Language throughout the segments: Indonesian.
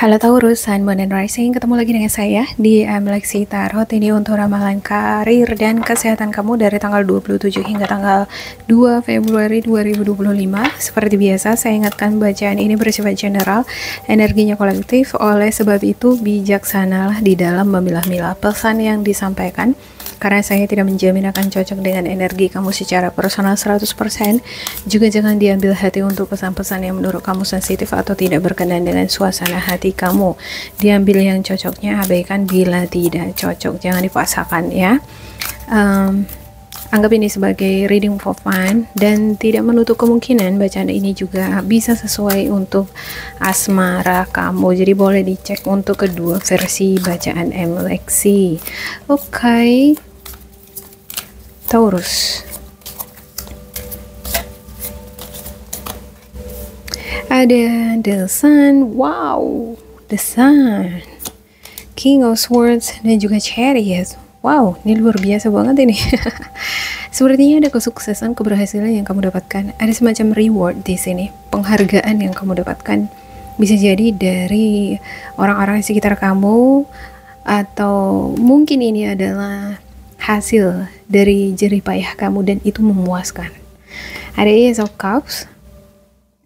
Halo Taurus, Sun, Moon, and Rising. Ketemu lagi dengan saya di Amlexi Tarot. Ini untuk ramalan karir dan kesehatan kamu dari tanggal 27 hingga tanggal 2 Februari 2025. Seperti biasa, saya ingatkan bacaan ini bersifat general, energinya kolektif. Oleh sebab itu, bijaksanalah di dalam memilah-milah pesan yang disampaikan. Karena saya tidak menjamin akan cocok dengan energi kamu secara personal 100%, juga jangan diambil hati untuk pesan-pesan yang menurut kamu sensitif atau tidak berkenan dengan suasana hati kamu. Diambil yang cocoknya, abaikan bila tidak cocok. Jangan dipaksakan ya. Anggap ini sebagai reading for fun dan tidak menutup kemungkinan bacaan ini juga bisa sesuai untuk asmara kamu. Jadi boleh dicek untuk kedua versi bacaan Amlexi. Oke. Taurus. Ada The Sun. Wow, The Sun, King of Swords, dan juga Chariot. Wow, ini luar biasa banget ini. Sepertinya ada kesuksesan, keberhasilan yang kamu dapatkan. Ada semacam reward di sini, penghargaan yang kamu dapatkan. Bisa jadi dari orang-orang di sekitar kamu, atau mungkin ini adalah hasil dari jerih payah kamu dan itu memuaskan. Ada Ace of Cups,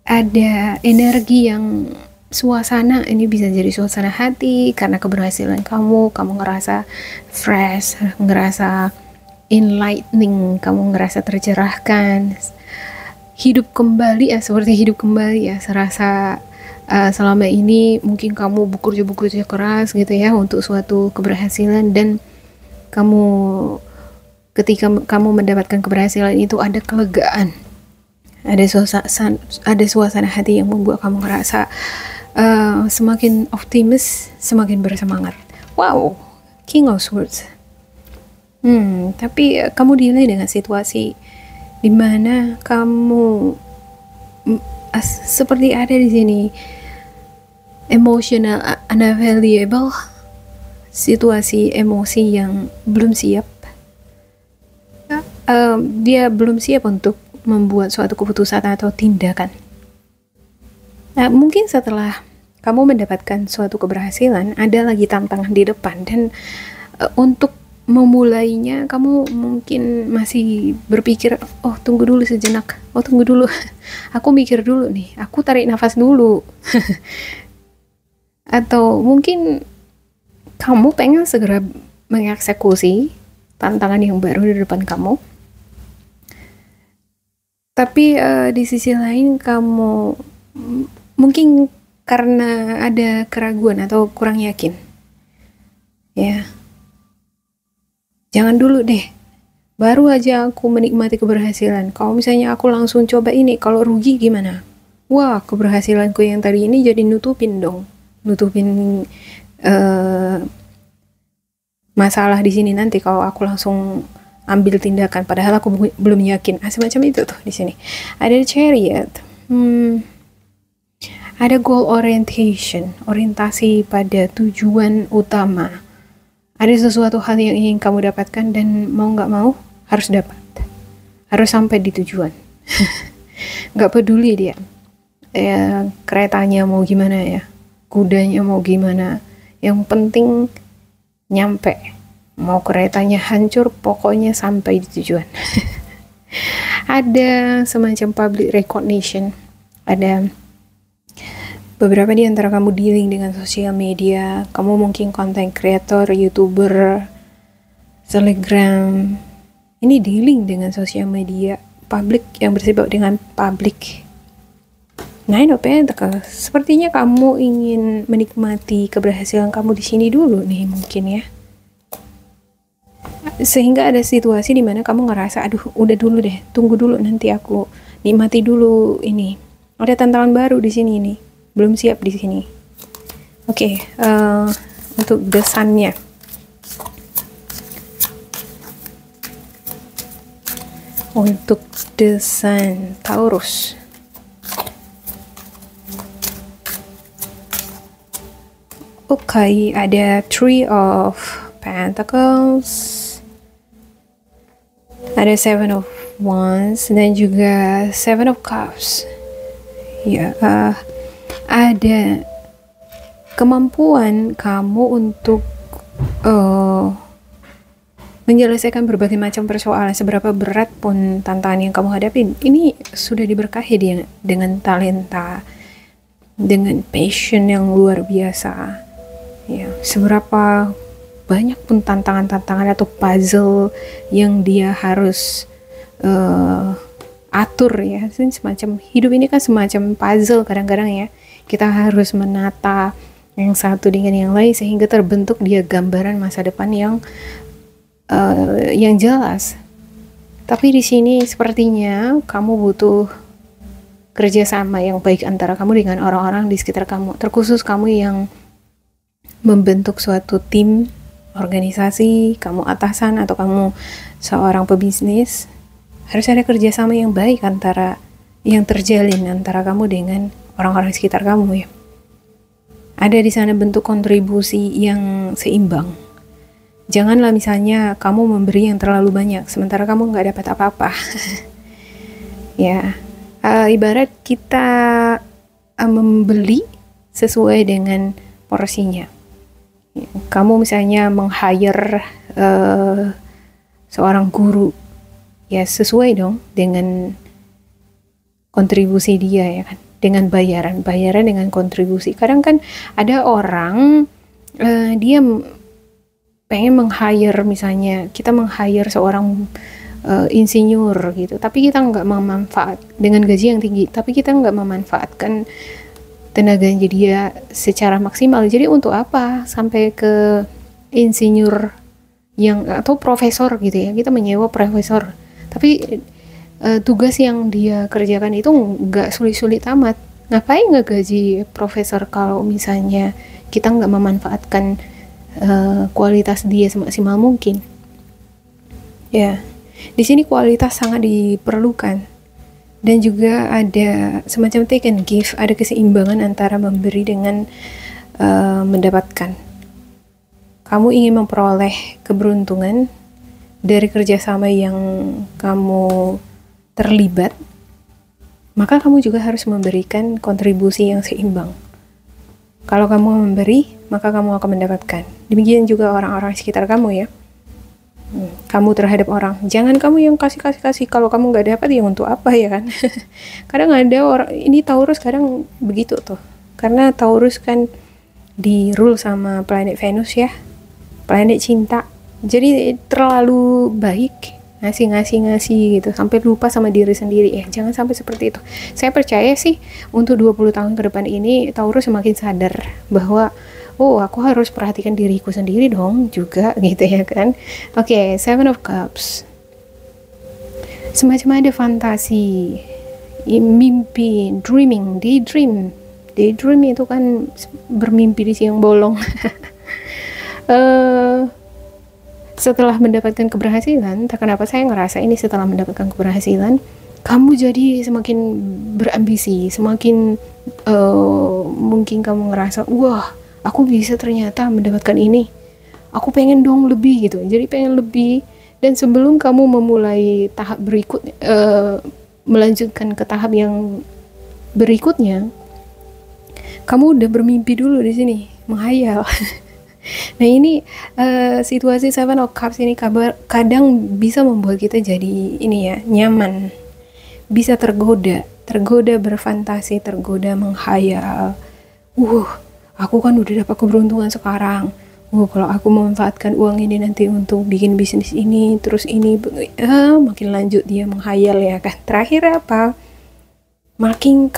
ada energi yang suasana, ini bisa jadi suasana hati karena keberhasilan kamu ngerasa fresh, ngerasa enlightening, kamu ngerasa tercerahkan, hidup kembali ya, seperti hidup kembali ya, serasa selama ini mungkin kamu bekerja keras gitu ya untuk suatu keberhasilan, dan ketika kamu mendapatkan keberhasilan itu ada kelegaan, ada suasana hati yang membuat kamu ngerasa semakin optimis, semakin bersemangat. Wow, King of Swords. Tapi kamu dinilai dengan situasi dimana kamu seperti ada di sini emotional unavailable, situasi emosi yang belum siap. Dia belum siap untuk membuat suatu keputusan atau tindakan. Mungkin setelah kamu mendapatkan suatu keberhasilan, ada lagi tantangan di depan, dan untuk memulainya kamu mungkin masih berpikir, oh tunggu dulu sejenak, oh tunggu dulu, aku mikir dulu nih, aku tarik nafas dulu. Atau mungkin kamu pengen segera mengeksekusi tantangan yang baru di depan kamu, tapi di sisi lain kamu mungkin karena ada keraguan atau kurang yakin, ya jangan dulu deh, baru aja aku menikmati keberhasilan. Kalau misalnya aku langsung coba ini, kalau rugi gimana? Wah, keberhasilanku yang tadi ini jadi nutupin masalah di sini nanti kalau aku langsung ambil tindakan padahal aku belum yakin. Semacam itu tuh di sini. Ada Chariot. Ada goal orientation, orientasi pada tujuan utama. Ada sesuatu hal yang ingin kamu dapatkan dan mau nggak mau harus dapat, harus sampai di tujuan. Nggak peduli dia keretanya mau gimana ya, kudanya mau gimana, yang penting nyampe. Mau keretanya hancur, pokoknya sampai di tujuan. Ada semacam public recognition. Ada beberapa di antara kamu dealing dengan sosial media. Kamu mungkin content creator, youtuber, selebgram. Ini dealing dengan sosial media, public, yang bersifat dengan public. Nine of Pentacles. Sepertinya kamu ingin menikmati keberhasilan kamu di sini dulu nih, mungkin ya. Sehingga ada situasi di mana kamu ngerasa, aduh udah dulu deh, tunggu dulu, nanti aku nikmati dulu ini. Ada tantangan baru di sini nih, belum siap di sini. Oke, untuk The Sun-nya. Untuk The Sun, Taurus. Oke, ada Three of Pentacles. Ada Seven of Wands dan juga Seven of Cups. Ya, ada kemampuan kamu untuk uh, menyelesaikan berbagai macam persoalan, seberapa berat pun tantangan yang kamu hadapi, ini sudah diberkahi dengan talenta, dengan passion yang luar biasa. Ya, seberapa banyak pun tantangan-tantangan atau puzzle yang dia harus atur ya, semacam hidup ini kan semacam puzzle kadang-kadang ya, kita harus menata yang satu dengan yang lain sehingga terbentuk dia gambaran masa depan yang jelas. Tapi di sini sepertinya kamu butuh kerjasama yang baik antara kamu dengan orang-orang di sekitar kamu, terkhusus kamu yang membentuk suatu tim, organisasi, kamu atasan atau kamu seorang pebisnis. Harus ada kerjasama yang baik yang terjalin antara kamu dengan orang-orang di sekitar kamu ya. Ada di sana bentuk kontribusi yang seimbang. Janganlah misalnya kamu memberi yang terlalu banyak sementara kamu nggak dapat apa-apa. Ya, ibarat kita membeli sesuai dengan porsinya. Kamu misalnya meng-hire seorang guru, ya sesuai dong dengan kontribusi dia ya kan, dengan bayaran dengan kontribusi. Kadang kan ada orang dia pengen meng-hire, misalnya kita meng-hire seorang insinyur gitu, tapi kita nggak memanfaat dengan gaji yang tinggi, tapi kita nggak memanfaatkan tenaga dia secara maksimal. Jadi untuk apa sampai ke insinyur atau profesor gitu ya, kita menyewa profesor, tapi tugas yang dia kerjakan itu nggak sulit-sulit amat. Ngapain nggak gaji profesor kalau misalnya kita nggak memanfaatkan kualitas dia semaksimal mungkin. Ya, di sini kualitas sangat diperlukan, dan juga ada semacam take and give, ada keseimbangan antara memberi dengan mendapatkan. Kamu ingin memperoleh keberuntungan dari kerjasama yang kamu terlibat, maka kamu juga harus memberikan kontribusi yang seimbang. Kalau kamu memberi, maka kamu akan mendapatkan. Demikian juga orang-orang sekitar kamu ya. Kamu terhadap orang, jangan kamu yang kasih. Kalau kamu nggak dapat ya untuk apa ya kan. Kadang ada orang, ini Taurus kadang begitu tuh, karena Taurus kan di rule sama planet Venus ya, planet cinta. Jadi terlalu baik, ngasih gitu sampai lupa sama diri sendiri. Jangan sampai seperti itu. Saya percaya sih untuk 20 tahun ke depan ini Taurus semakin sadar bahwa aku harus perhatikan diriku sendiri dong juga gitu ya kan. Oke, Seven of Cups, semacam ada fantasi, mimpi, daydream itu kan bermimpi di siang bolong. Setelah mendapatkan keberhasilan, tak kenapa saya ngerasa ini setelah mendapatkan keberhasilan, kamu jadi semakin berambisi, semakin mungkin kamu ngerasa, wah, aku bisa ternyata mendapatkan ini, aku pengen dong lebih gitu, jadi pengen lebih. Dan sebelum kamu memulai tahap berikut, melanjutkan ke tahap yang berikutnya, kamu udah bermimpi dulu di sini, menghayal. Nah ini situasi Seven of Cups ini kadang bisa membuat kita jadi ini ya, nyaman, bisa tergoda berfantasi, tergoda menghayal. Aku kan udah dapat keberuntungan sekarang. Kalau aku memanfaatkan uang ini nanti untuk bikin bisnis ini, terus ini, makin lanjut dia menghayal ya kan. Terakhir apa? Makin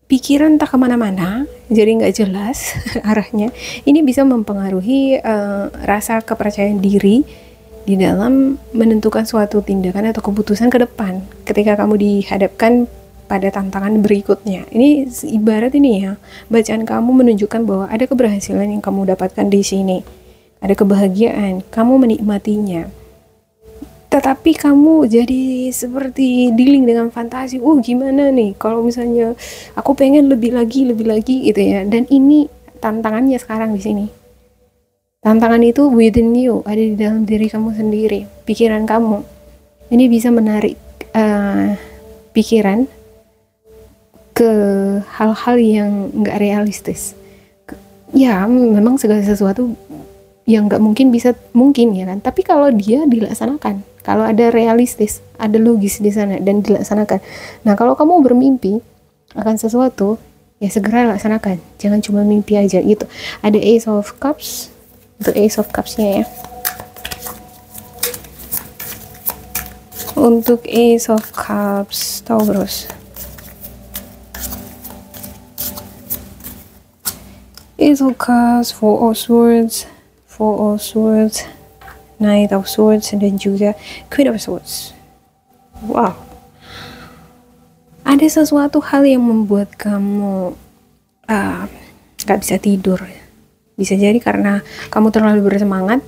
pikiran tak kemana-mana, jadi nggak jelas arahnya. Ini bisa mempengaruhi rasa kepercayaan diri di dalam menentukan suatu tindakan atau keputusan ke depan ketika kamu dihadapkan pada tantangan berikutnya. Ini ibarat ini ya, bacaan kamu menunjukkan bahwa ada keberhasilan yang kamu dapatkan di sini, ada kebahagiaan, kamu menikmatinya. Tetapi kamu jadi seperti dealing dengan fantasi. Gimana nih kalau misalnya aku pengen lebih lagi gitu ya. Dan ini tantangannya sekarang di sini. Tantangan itu within you, ada di dalam diri kamu sendiri, pikiran kamu. Ini bisa menarik pikiran ke hal-hal yang nggak realistis, Ya memang segala sesuatu yang nggak mungkin bisa mungkin ya kan, tapi kalau dia dilaksanakan, kalau ada realistis, ada logis di sana dan dilaksanakan. Nah kalau kamu bermimpi akan sesuatu, ya segera laksanakan, jangan cuma mimpi aja gitu. Ada Ace of Cups, untuk Ace of Cups-nya ya. Untuk Ace of Cups Taurus, Ace of Cups, Four of Swords, Knight of Swords, dan juga Queen of Swords. Wow, ada sesuatu hal yang membuat kamu gak bisa tidur. Bisa jadi karena kamu terlalu bersemangat,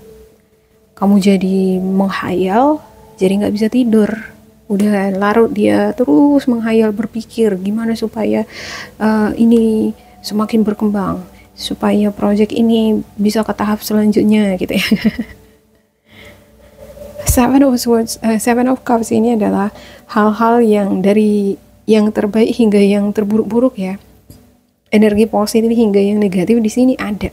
kamu jadi menghayal, jadi gak bisa tidur. Udah larut dia terus menghayal, berpikir gimana supaya ini semakin berkembang, supaya project ini bisa ke tahap selanjutnya gitu ya. Seven of Cups ini adalah hal-hal yang dari yang terbaik hingga yang terburuk-buruk ya. Energi positif hingga yang negatif di sini ada.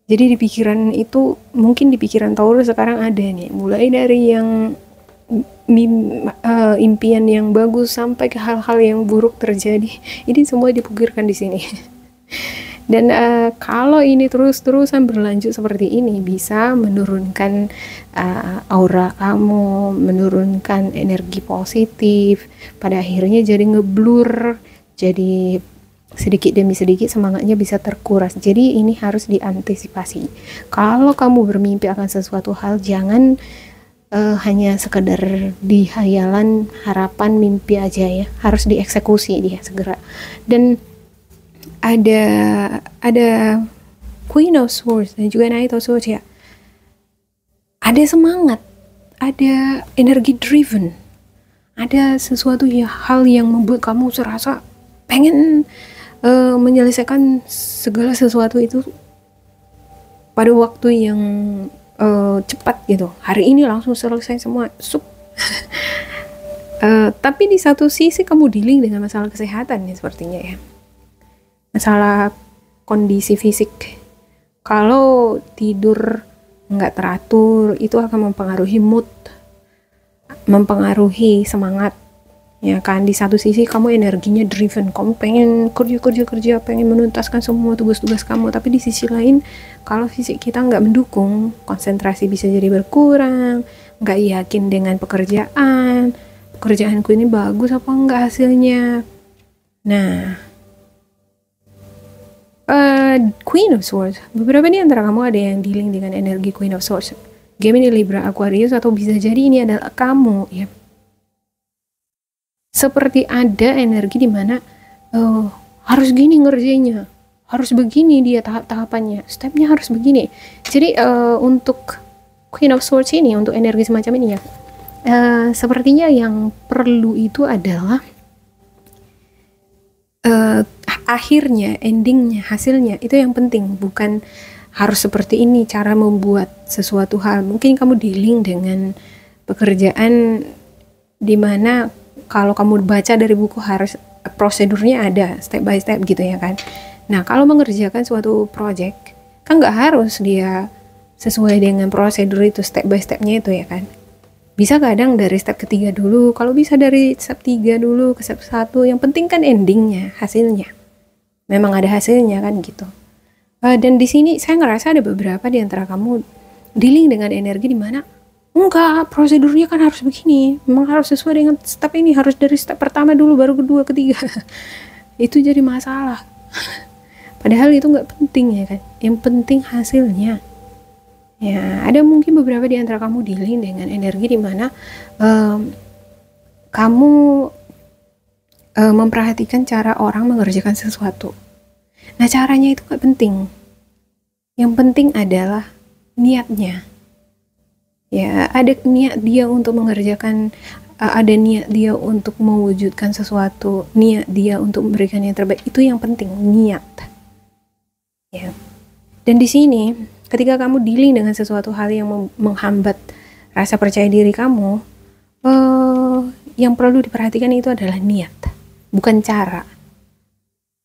Jadi di pikiran itu, mungkin di pikiran Taurus sekarang ada nih, mulai dari yang impian yang bagus sampai ke hal-hal yang buruk terjadi. Ini semua dipikirkan di sini. Dan kalau ini terus-terusan berlanjut seperti ini, bisa menurunkan aura kamu, menurunkan energi positif, pada akhirnya jadi ngeblur, jadi sedikit demi sedikit semangatnya bisa terkuras. Jadi ini harus diantisipasi. Kalau kamu bermimpi akan sesuatu hal, jangan hanya sekedar di hayalan, harapan, mimpi aja ya, harus dieksekusi dia segera. Dan ada Queen of Swords dan juga Knight of Swords ya. Ada semangat, ada energi driven, ada sesuatu hal yang membuat kamu serasa pengen menyelesaikan segala sesuatu itu pada waktu yang cepat gitu. Hari ini langsung selesai semua. Tapi di satu sisi kamu dealing dengan masalah kesehatan ya sepertinya ya. Masalah kondisi fisik. Kalau tidur nggak teratur, itu akan mempengaruhi mood, mempengaruhi semangat. Ya kan, di satu sisi kamu energinya driven, kamu pengen kerja, pengen menuntaskan semua tugas-tugas kamu. Tapi di sisi lain, kalau fisik kita nggak mendukung, konsentrasi bisa jadi berkurang, nggak yakin dengan pekerjaanku ini bagus apa enggak hasilnya. Nah, Queen of Swords, beberapa di antara kamu ada yang dealing dengan energi Queen of Swords, Gemini, Libra, Aquarius, atau bisa jadi ini adalah kamu ya. Seperti ada energi di mana harus gini ngerjainnya, harus begini dia tahap-tahapannya, stepnya harus begini. Jadi untuk Queen of Swords ini, untuk energi semacam ini ya, sepertinya yang perlu itu adalah akhirnya, endingnya, hasilnya itu yang penting, bukan harus seperti ini cara membuat sesuatu hal. Mungkin kamu dealing dengan pekerjaan di mana kalau kamu baca dari buku harus prosedurnya ada step by step gitu ya kan. Nah kalau mengerjakan suatu project kan nggak harus dia sesuai dengan prosedur itu, step by stepnya itu ya kan. Bisa kadang dari step ketiga dulu, kalau bisa dari step 3 dulu ke step 1, yang penting kan endingnya, hasilnya. Memang ada hasilnya kan gitu. Dan di sini saya ngerasa ada beberapa di antara kamu dealing dengan energi di mana enggak, prosedurnya kan harus begini, memang harus sesuai dengan step ini, harus dari step pertama dulu baru kedua ketiga. Itu jadi masalah. Padahal itu nggak penting ya kan, yang penting hasilnya. Ya, ada mungkin beberapa di antara kamu dealing dengan energi di mana kamu memperhatikan cara orang mengerjakan sesuatu. Nah caranya itu gak penting, yang penting adalah niatnya. Ya, ada niat dia untuk mengerjakan, ada niat dia untuk mewujudkan sesuatu, niat dia untuk memberikan yang terbaik, itu yang penting, niat. Ya. Dan di sini, ketika kamu dealing dengan sesuatu hal yang menghambat rasa percaya diri kamu, yang perlu diperhatikan itu adalah niat, bukan cara.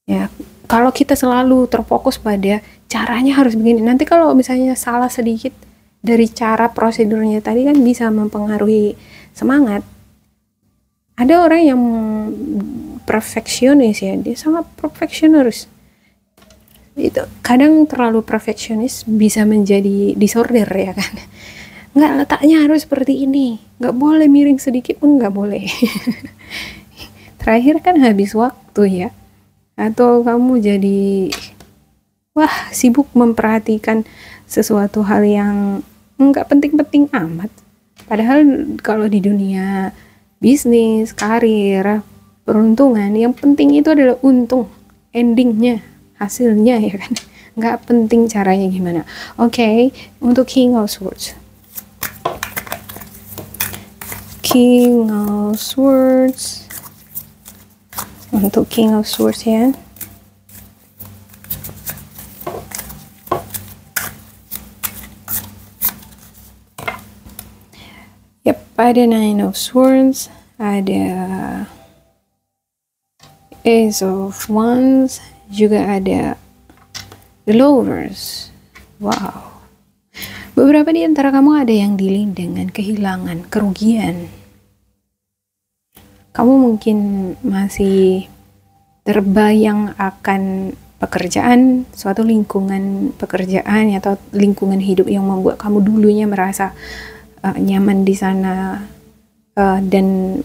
Ya, kalau kita selalu terfokus pada caranya harus begini, nanti kalau misalnya salah sedikit dari cara prosedurnya tadi kan bisa mempengaruhi semangat. Ada orang yang perfeksionis ya, dia sangat perfeksionis. Itu kadang terlalu perfeksionis bisa menjadi disorder ya kan. Nggak, letaknya harus seperti ini, nggak boleh miring sedikit pun nggak boleh. Terakhir kan habis waktu ya, atau kamu jadi wah sibuk memperhatikan sesuatu hal yang nggak penting-penting amat. Padahal kalau di dunia bisnis, karir, peruntungan, yang penting itu adalah untung, endingnya, hasilnya ya kan. Nggak penting caranya gimana. Oke, untuk King of Swords. King of Swords. Untuk King of Swords ya. Yap, ada Nine of Swords, ada Ace of Wands, juga ada The Lovers. Wow. Beberapa di antara kamu ada yang dealing dengan kehilangan, kerugian. Kamu mungkin masih terbayang akan pekerjaan, suatu lingkungan pekerjaan atau lingkungan hidup yang membuat kamu dulunya merasa nyaman di sana, dan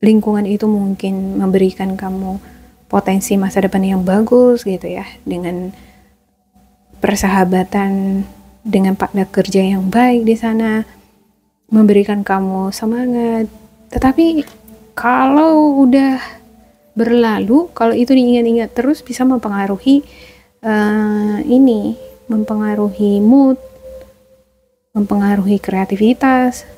lingkungan itu mungkin memberikan kamu potensi masa depan yang bagus gitu ya, dengan persahabatan dengan partner kerja yang baik di sana, memberikan kamu semangat. Tetapi kalau udah berlalu, kalau itu diingat-ingat terus bisa mempengaruhi mempengaruhi mood, mempengaruhi kreativitas,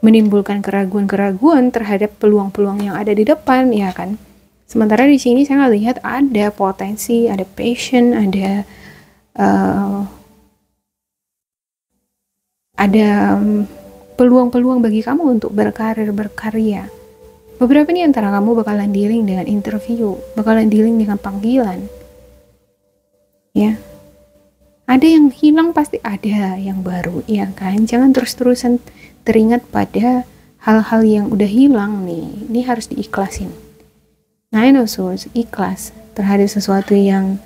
menimbulkan keraguan-keraguan terhadap peluang-peluang yang ada di depan, ya kan? Sementara di sini saya lihat ada potensi, ada passion, ada peluang-peluang bagi kamu untuk berkarir, berkarya. Beberapa nih antara kamu bakalan dealing dengan interview, bakalan dealing dengan panggilan. Ya. Ada yang hilang, pasti ada yang baru, ya kan? Jangan terus-terusan teringat pada hal-hal yang udah hilang nih. Ini harus diikhlasin. Nine of Swords, ikhlas terhadap sesuatu yang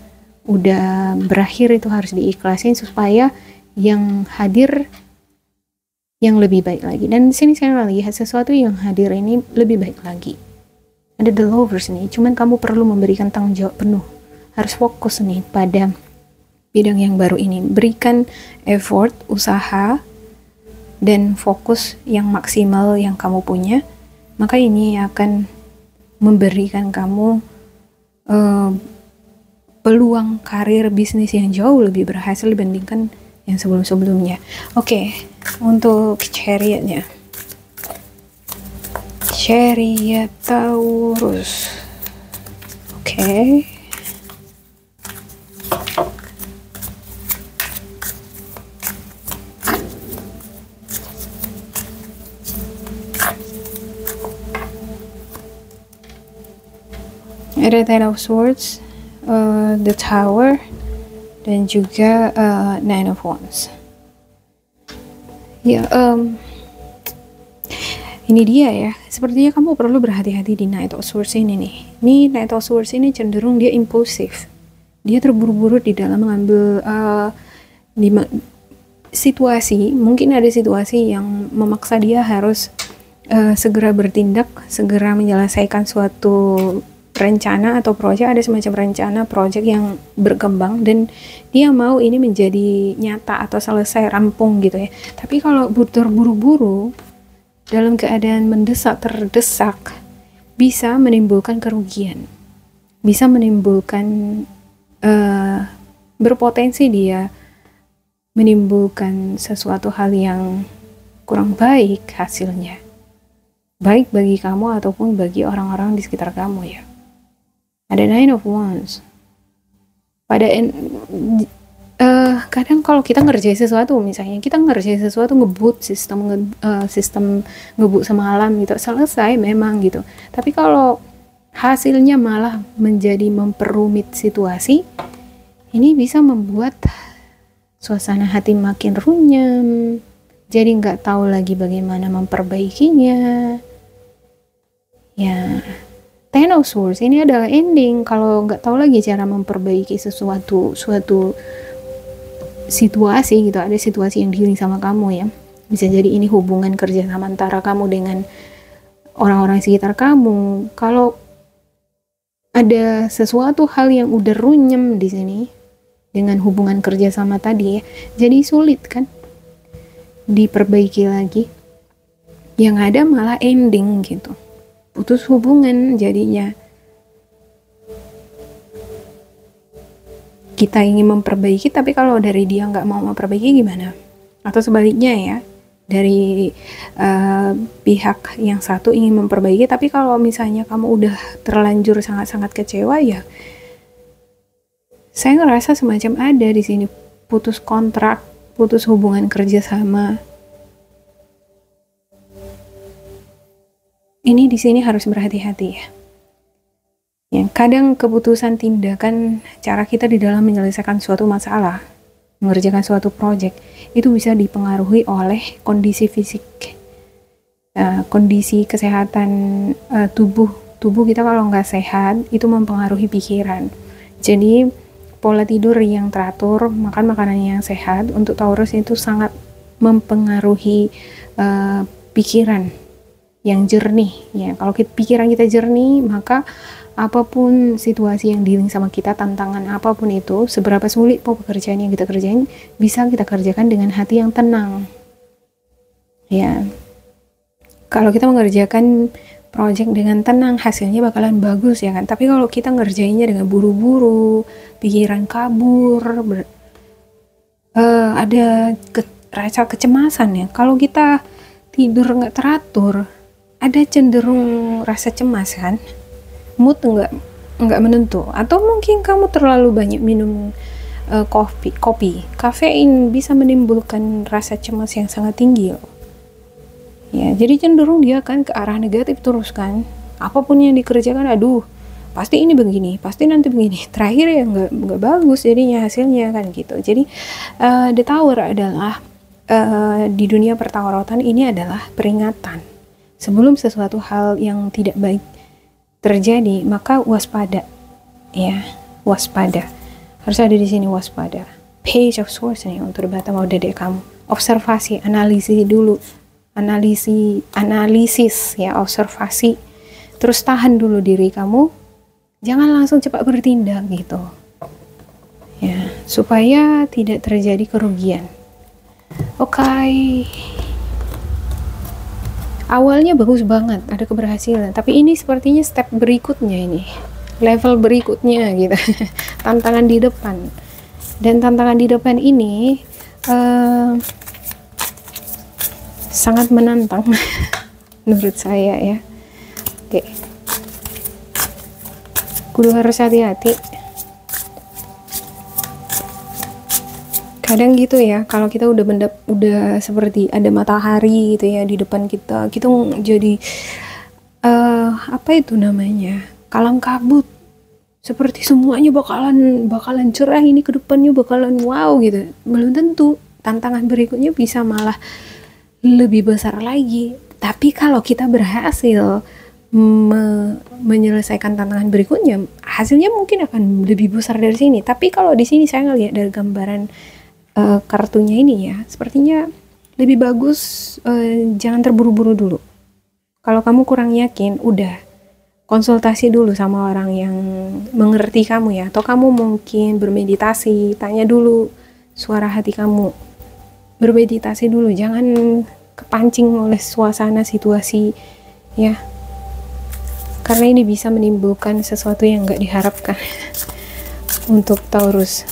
udah berakhir itu harus diikhlasin supaya yang hadir yang lebih baik lagi. Dan di sini saya lihat sesuatu yang hadir ini lebih baik lagi. Ada The Lovers nih, cuman kamu perlu memberikan tanggung jawab penuh. Harus fokus nih pada bidang yang baru ini. Berikan effort, usaha, dan fokus yang maksimal yang kamu punya. Maka ini akan memberikan kamu peluang karir bisnis yang jauh lebih berhasil dibandingkan yang sebelum-sebelumnya. Oke, untuk chariotnya. Chariot Taurus. Oke. Ada Ten of Swords, The Tower, dan juga Nine of Wands. Ya, ini dia ya. Sepertinya kamu perlu berhati-hati di Knight of Swords ini nih. Ini Knight of Swords ini cenderung dia impulsif. Dia terburu-buru di dalam mengambil situasi. Mungkin ada situasi yang memaksa dia harus segera bertindak, segera menyelesaikan suatu rencana atau proyek. Ada semacam rencana proyek yang berkembang dan dia mau ini menjadi nyata atau selesai rampung gitu ya. Tapi kalau terburu-buru dalam keadaan mendesak, terdesak, bisa menimbulkan kerugian, bisa menimbulkan berpotensi dia menimbulkan sesuatu hal yang kurang baik hasilnya, baik bagi kamu ataupun bagi orang-orang di sekitar kamu ya. Ada Nine of Wands. Kadang kalau kita ngerjain sesuatu, misalnya kita ngerjain sesuatu, ngebut sistem ngebut semalam gitu, selesai memang gitu. Tapi kalau hasilnya malah menjadi memperumit situasi, ini bisa membuat suasana hati makin runyam, jadi nggak tahu lagi bagaimana memperbaikinya. Ya, Ten of Swords ini adalah ending. Kalau nggak tahu lagi cara memperbaiki suatu situasi gitu, ada situasi yang dealing sama kamu ya. Bisa jadi ini hubungan kerja sama antara kamu dengan orang-orang sekitar kamu. Kalau ada sesuatu hal yang udah runyam di sini dengan hubungan kerja sama tadi ya, jadi sulit kan diperbaiki lagi. Yang ada malah ending gitu, putus hubungan jadinya. Kita ingin memperbaiki, tapi kalau dari dia nggak mau memperbaiki gimana? Atau sebaliknya ya, dari pihak yang satu ingin memperbaiki, tapi kalau misalnya kamu udah terlanjur sangat-sangat kecewa ya, saya ngerasa semacam ada di sini putus kontrak, putus hubungan kerja sama. Ini di sini harus berhati-hati ya. Ya, kadang keputusan tindakan cara kita di dalam menyelesaikan suatu masalah, mengerjakan suatu proyek, itu bisa dipengaruhi oleh kondisi fisik, kondisi kesehatan tubuh kita. Kalau nggak sehat, itu mempengaruhi pikiran. Jadi pola tidur yang teratur, makan makanan yang sehat untuk Taurus itu sangat mempengaruhi pikiran yang jernih ya. Kalau pikiran kita jernih, maka apapun situasi yang dealing sama kita, tantangan apapun itu, seberapa sulit pekerjaan yang kita kerjain, bisa kita kerjakan dengan hati yang tenang ya. Kalau kita mengerjakan project dengan tenang, hasilnya bakalan bagus ya kan. Tapi kalau kita ngerjainnya dengan buru-buru, pikiran kabur, ada rasa kecemasan ya. Kalau kita tidur nggak teratur, ada cenderung rasa cemas kan, mood nggak menentu. Atau mungkin kamu terlalu banyak minum kopi, kafein bisa menimbulkan rasa cemas yang sangat tinggi loh. Ya, jadi cenderung dia kan ke arah negatif terus kan. Apapun yang dikerjakan, aduh, pasti ini begini, pasti nanti begini. Terakhir ya nggak bagus jadinya hasilnya kan gitu. Jadi The Tower adalah di dunia pertawarotan ini adalah peringatan. Sebelum sesuatu hal yang tidak baik terjadi, maka waspada. Ya, waspada. Harus ada di sini waspada. Page of Swords nih untuk debat sama dedek kamu. Observasi, analisis dulu. Analisis ya, observasi, terus tahan dulu diri kamu, jangan langsung cepat bertindak gitu ya, supaya tidak terjadi kerugian. Oke. Awalnya bagus banget, ada keberhasilan, tapi ini sepertinya step berikutnya, ini level berikutnya gitu. Tantangan di depan, dan tantangan di depan ini sangat menantang menurut saya ya. Oke, kudu harus hati-hati. Kadang gitu ya, kalau kita udah seperti ada matahari gitu ya di depan kita jadi apa itu namanya, kalang kabut, seperti semuanya bakalan cerah, ini ke depannya bakalan wow gitu. Belum tentu tantangan berikutnya bisa malah lebih besar lagi. Tapi kalau kita berhasil menyelesaikan tantangan berikutnya, hasilnya mungkin akan lebih besar dari sini. Tapi kalau di sini saya ngelihat dari gambaran kartunya ini ya, sepertinya lebih bagus jangan terburu-buru dulu. Kalau kamu kurang yakin, udah konsultasi dulu sama orang yang mengerti kamu ya, atau kamu mungkin bermeditasi, tanya dulu suara hati kamu. Bermeditasi dulu, jangan kepancing oleh suasana situasi ya, karena ini bisa menimbulkan sesuatu yang nggak diharapkan untuk Taurus.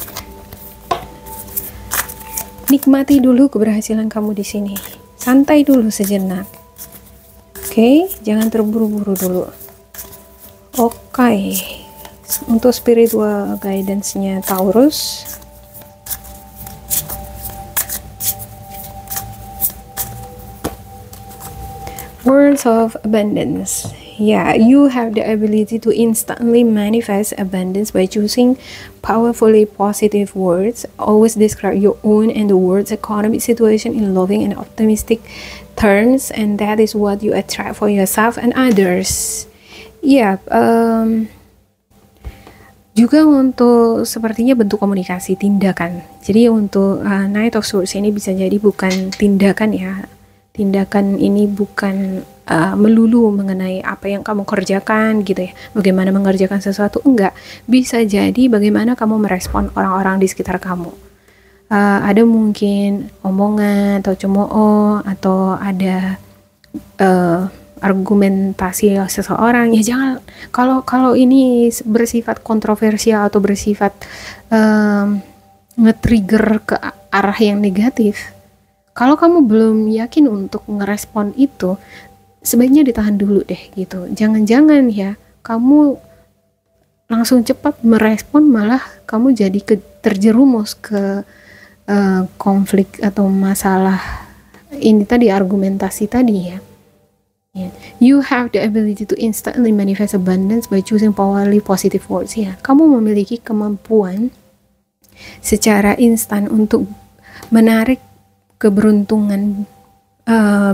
Nikmati dulu keberhasilan kamu di sini, santai dulu sejenak, oke? Jangan terburu-buru dulu. Oke. Untuk spiritual guidance-nya Taurus, Words of Abundance Yeah, you have the ability to instantly manifest abundance by choosing powerfully positive words. Always describe your own and the world's economic situation in loving and optimistic terms, and that is what you attract for yourself and others. Yeah, juga untuk sepertinya bentuk komunikasi tindakan. Jadi untuk Knight of Swords ini bisa jadi bukan tindakan ya. Tindakan ini bukan melulu mengenai apa yang kamu kerjakan gitu ya. Bagaimana mengerjakan sesuatu, enggak. Bisa jadi bagaimana kamu merespon orang-orang di sekitar kamu. Ada mungkin omongan atau cemooh atau ada argumentasi seseorang, ya jangan, kalau ini bersifat kontroversial atau bersifat nge-trigger ke arah yang negatif, kalau kamu belum yakin untuk ngerespon itu, sebaiknya ditahan dulu deh gitu. Jangan-jangan ya kamu langsung cepat merespon, malah kamu jadi terjerumus ke konflik atau masalah ini tadi, argumentasi tadi ya. You have the ability to instantly manifest abundance by choosing powerfully positive words. Ya, kamu memiliki kemampuan secara instan untuk menarik keberuntungan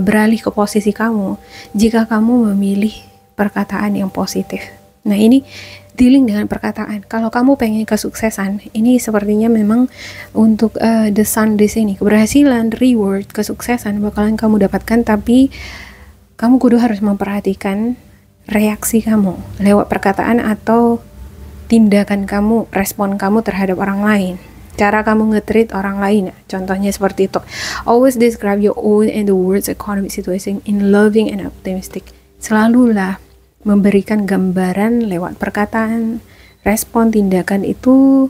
beralih ke posisi kamu jika kamu memilih perkataan yang positif. Nah, ini dealing dengan perkataan. Kalau kamu pengen kesuksesan, ini sepertinya memang untuk the sun di sini, keberhasilan, reward, kesuksesan bakalan kamu dapatkan, tapi kamu kudu harus memperhatikan reaksi kamu lewat perkataan atau tindakan kamu, respon kamu terhadap orang lain, cara kamu nge-treat orang lain. Contohnya seperti itu. Always describe your own and the world's economic situation in loving and optimistic. Selalulah memberikan gambaran lewat perkataan, respon, tindakan itu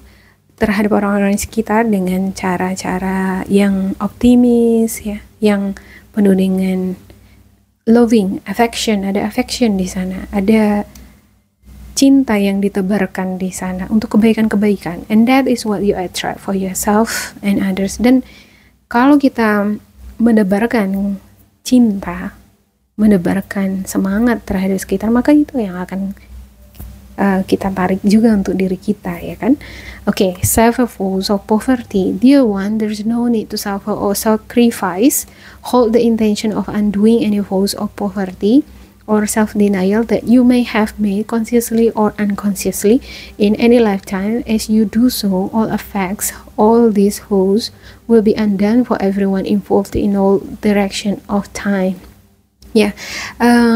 terhadap orang-orang sekitar dengan cara-cara yang optimis ya, yang penuh dengan loving, affection, ada affection di sana, ada cinta yang ditebarkan di sana untuk kebaikan-kebaikan, and that is what you attract for yourself and others. Dan kalau kita menebarkan cinta, menebarkan semangat terhadap sekitar, maka itu yang akan kita tarik juga untuk diri kita, ya kan? Okay, suffer force of poverty. Dear one, there's no need to suffer or sacrifice. Hold the intention of undoing any force of poverty or self-denial that you may have made consciously or unconsciously in any lifetime. As you do so, all effects, all these woes will be undone for everyone involved in all direction of time. Ya,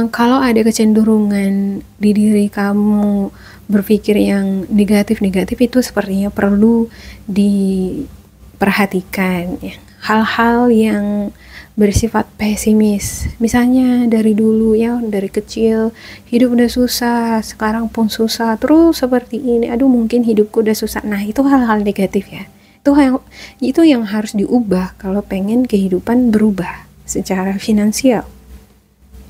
kalau ada kecenderungan di diri kamu berpikir yang negatif-negatif, itu sepertinya perlu diperhatikan ya. Hal-hal yang bersifat pesimis, misalnya dari dulu ya, dari kecil hidup udah susah, sekarang pun susah terus seperti ini, aduh mungkin hidupku udah susah. Nah, itu hal-hal negatif ya. Itu yang harus diubah kalau pengen kehidupan berubah secara finansial.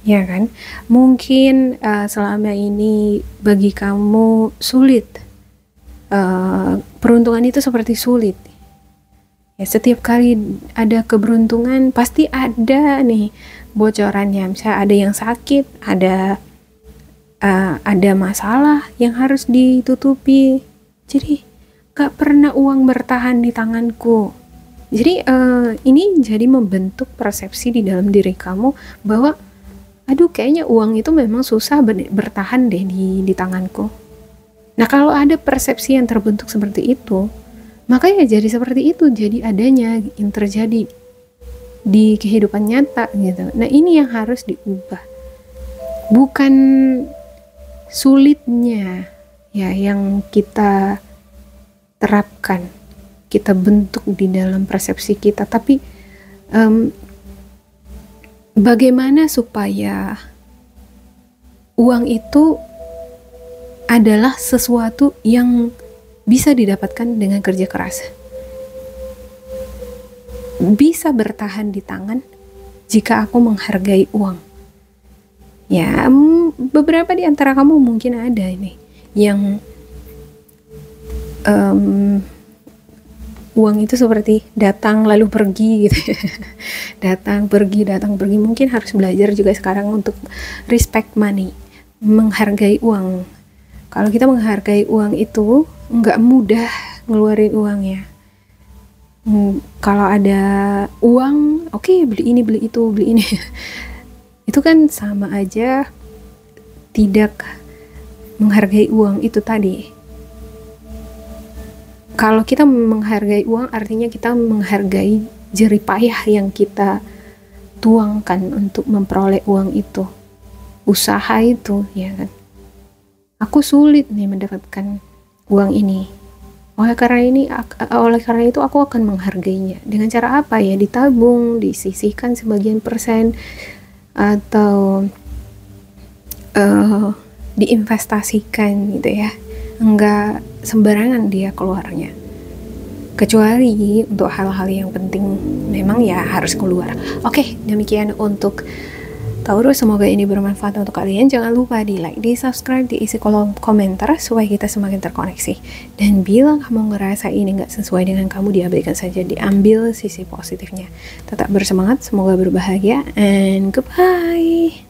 Ya kan, mungkin selama ini bagi kamu sulit, peruntungan itu seperti sulit ya. Setiap kali ada keberuntungan pasti ada nih bocorannya, misalnya ada yang sakit, ada masalah yang harus ditutupi, jadi gak pernah uang bertahan di tanganku. Jadi ini jadi membentuk persepsi di dalam diri kamu bahwa aduh kayaknya uang itu memang susah bertahan deh di tanganku. Nah, kalau ada persepsi yang terbentuk seperti itu, maka ya jadi seperti itu, jadi adanya yang terjadi di kehidupan nyata gitu. Nah, ini yang harus diubah, bukan sulitnya ya yang kita terapkan, kita bentuk di dalam persepsi kita, tapi bagaimana supaya uang itu adalah sesuatu yang bisa didapatkan dengan kerja keras, bisa bertahan di tangan jika aku menghargai uang. Ya, beberapa di antara kamu mungkin ada ini yang uang itu seperti datang lalu pergi gitu. datang pergi. Mungkin harus belajar juga sekarang untuk respect money. menghargai uang. Kalau kita menghargai uang itu nggak mudah ngeluarin uangnya. Kalau ada uang, oke, beli ini, beli itu, beli ini. Itu kan sama aja tidak menghargai uang itu tadi. Kalau kita menghargai uang, artinya kita menghargai jerih payah yang kita tuangkan untuk memperoleh uang itu, usaha itu, ya kan. Aku sulit nih mendapatkan uang ini. Oleh karena itu aku akan menghargainya. Dengan cara apa ya? Ditabung, disisihkan sebagian persen, atau diinvestasikan gitu ya. Enggak sembarangan dia keluarnya. Kecuali untuk hal-hal yang penting memang ya harus keluar. Oke, demikian untuk Taurus, semoga ini bermanfaat untuk kalian. Jangan lupa di like, di subscribe, diisi kolom komentar supaya kita semakin terkoneksi. Dan bila kamu ngerasa ini nggak sesuai dengan kamu, diabaikan saja, diambil sisi positifnya. Tetap bersemangat, semoga berbahagia, and goodbye.